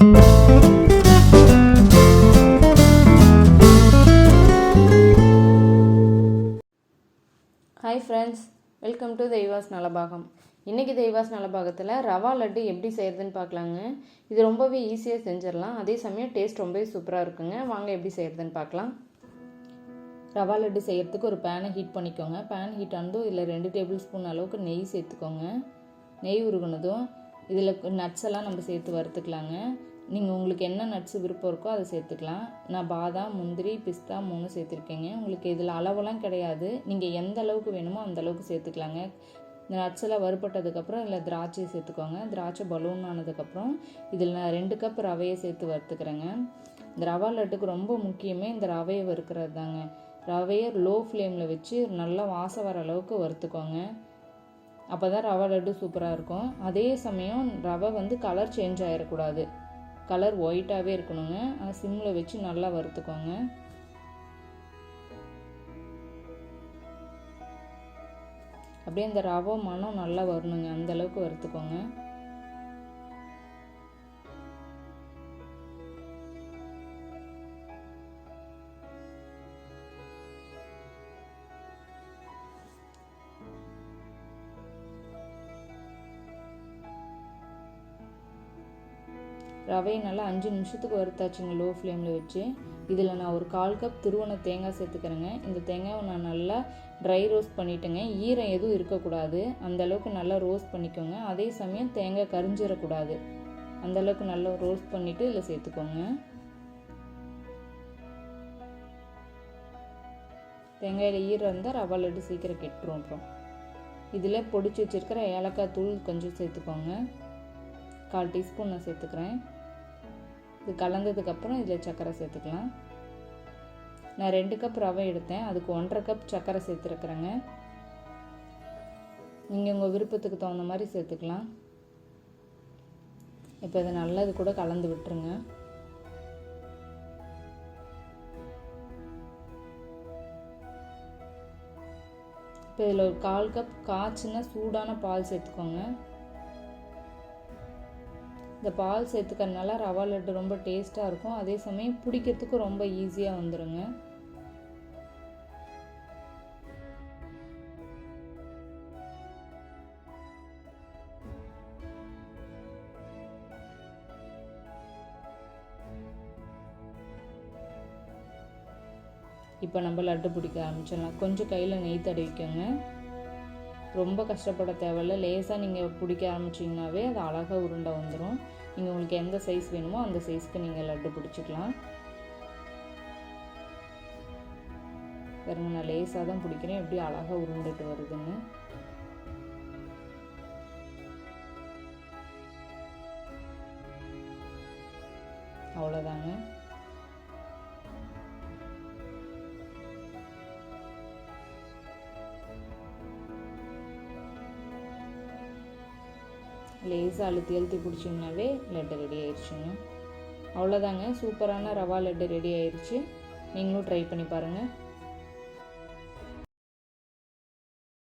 Hi friends, welcome to தெய்வாஸ் Nalabagam. இன்றைக்கி தெய்வாஸ் நலபாகத்தில் ரவா லட்டு எப்படி செய்கிறதுன்னு பார்க்கலாங்க. இது ரொம்பவே ஈஸியாக செஞ்சிடலாம், அதே சமயம் டேஸ்ட் ரொம்பவே சூப்பராக இருக்குங்க. வாங்க எப்படி செய்கிறதுன்னு பார்க்கலாம். ரவா லட்டு செய்கிறதுக்கு ஒரு பேனை ஹீட் பண்ணிக்கோங்க. பேன் ஹீட் ஆனதும் இதில் 2 டேபிள் ஸ்பூன் அளவுக்கு நெய் சேர்த்துக்கோங்க. நெய் உருகுனதும் இதில் நட்ஸ் எல்லாம் நம்ம சேர்த்து வறுத்துக்கலாங்க. நீங்கள் உங்களுக்கு என்ன நட்ஸ் விருப்பம் இருக்கோ அதை சேர்த்துக்கலாம். நான் பாதாம், முந்திரி, பிஸ்தா 3 சேர்த்துருக்கேங்க. உங்களுக்கு இதில் அளவெல்லாம் கிடையாது, நீங்கள் எந்த அளவுக்கு வேணுமோ அந்த அளவுக்கு சேர்த்துக்கலாங்க. இந்த நட்ஸ் எல்லாம் வறுபட்டதுக்கப்புறம் இதில் திராட்சை சேர்த்துக்கோங்க. திராட்சை பலூன் ஆனதுக்கப்புறம் இதில் நான் 2 கப் ரவையை சேர்த்து வறுத்துக்கிறேங்க. இந்த ரவா லட்டுக்கு ரொம்ப முக்கியமே இந்த ரவையை வறுக்கிறது தாங்க. ரவையை லோ ஃப்ளேமில் வச்சு நல்லா வாசம் வர அளவுக்கு வறுத்துக்கோங்க. அப்போ தான் ரவா லட்டு சூப்பராக இருக்கும். அதே சமயம் ரவை கலர் சேஞ்ச் ஆகிடக்கூடாது, கலர் ஒயிட்டாகவே இருக்கணுங்க. அதை சிம்மில் வச்சு நல்லா வறுத்துக்கோங்க. அப்படியே இந்த ரவை மணம் நல்லா வரணுங்க, அந்தளவுக்கு வறுத்துக்கோங்க. ரவையை நல்லா 5 நிமிஷத்துக்கு வறுத்தாச்சுங்க லோ ஃப்ளேமில் வச்சு. இதில் நான் ஒரு 1/4 கப் துருவன தேங்காய் சேர்த்துக்கிறேங்க. இந்த தேங்காயை நான் நல்லா ட்ரை ரோஸ்ட் பண்ணிட்டேங்க. ஈரம் எதுவும் இருக்கக்கூடாது, அந்தளவுக்கு நல்லா ரோஸ்ட் பண்ணிக்கோங்க. அதே சமயம் தேங்காய் கரிஞ்சிடக்கூடாது, அந்தளவுக்கு நல்லா ரோஸ்ட் பண்ணிவிட்டு இதில் சேர்த்துக்கோங்க. தேங்காயில் ஈரம் இருந்தால் ரவா லட்டு சீக்கிரம் கெட்டுரும். அப்புறம் இதில் பொடிச்சு வச்சுருக்கிற ஏலக்காய் தூள் கொஞ்சம் சேர்த்துக்கோங்க. 1/4 டீஸ்பூன் நான் சேர்த்துக்கிறேன். இது கலந்ததுக்கப்புறம் இதில் சர்க்கரை சேர்த்துக்கலாம். நான் 2 கப் ரவை எடுத்தேன், அதுக்கு 1/2 கப் சர்க்கரை சேர்த்துருக்குறேங்க. நீங்கள் உங்கள் விருப்பத்துக்கு தகுந்த மாதிரி சேர்த்துக்கலாம். இப்போ இதை நல்லா இது கூட கலந்து விட்டுருங்க. இப்போ இதில் ஒரு 1/4 கப் காய்ச்சின சூடான பால் சேர்த்துக்கோங்க. இந்த பால் சேர்த்துக்கிறதுனால ரவா லட்டு ரொம்ப டேஸ்ட்டாக இருக்கும், அதே சமயம் பிடிக்கிறதுக்கு ரொம்ப ஈஸியாக வந்துடுங்க. இப்போ நம்ம லட்டு பிடிக்க ஆரம்பிச்சிடலாம். கொஞ்சம் கையில் நெய் தடவிக்கோங்க. ரொம்ப கஷ்டப்பட தேவையில்ல, லேசாக நீங்கள் பிடிக்க ஆரம்பிச்சிங்கனாவே அது அழகாக உருண்டை வந்துடும். நீங்கள் உங்களுக்கு எந்த சைஸ் வேணுமோ அந்த சைஸ்க்கு நீங்கள் லட்டு பிடிச்சிக்கலாம். பாருங்க, நான் லேசாக தான் பிடிக்கிறேன், எப்படி அழகாக உருண்டுட்டு வருதுன்னு. அவ்வளோதாங்க. லேசாக அழுத்தி பிடிச்சிங்கனாவே லட்டு ரெடி ஆயிடுச்சுங்க. அவ்வளோதாங்க, சூப்பரான ரவா லட்டு ரெடி ஆயிடுச்சு. நீங்களும் ட்ரை பண்ணி பாருங்கள்.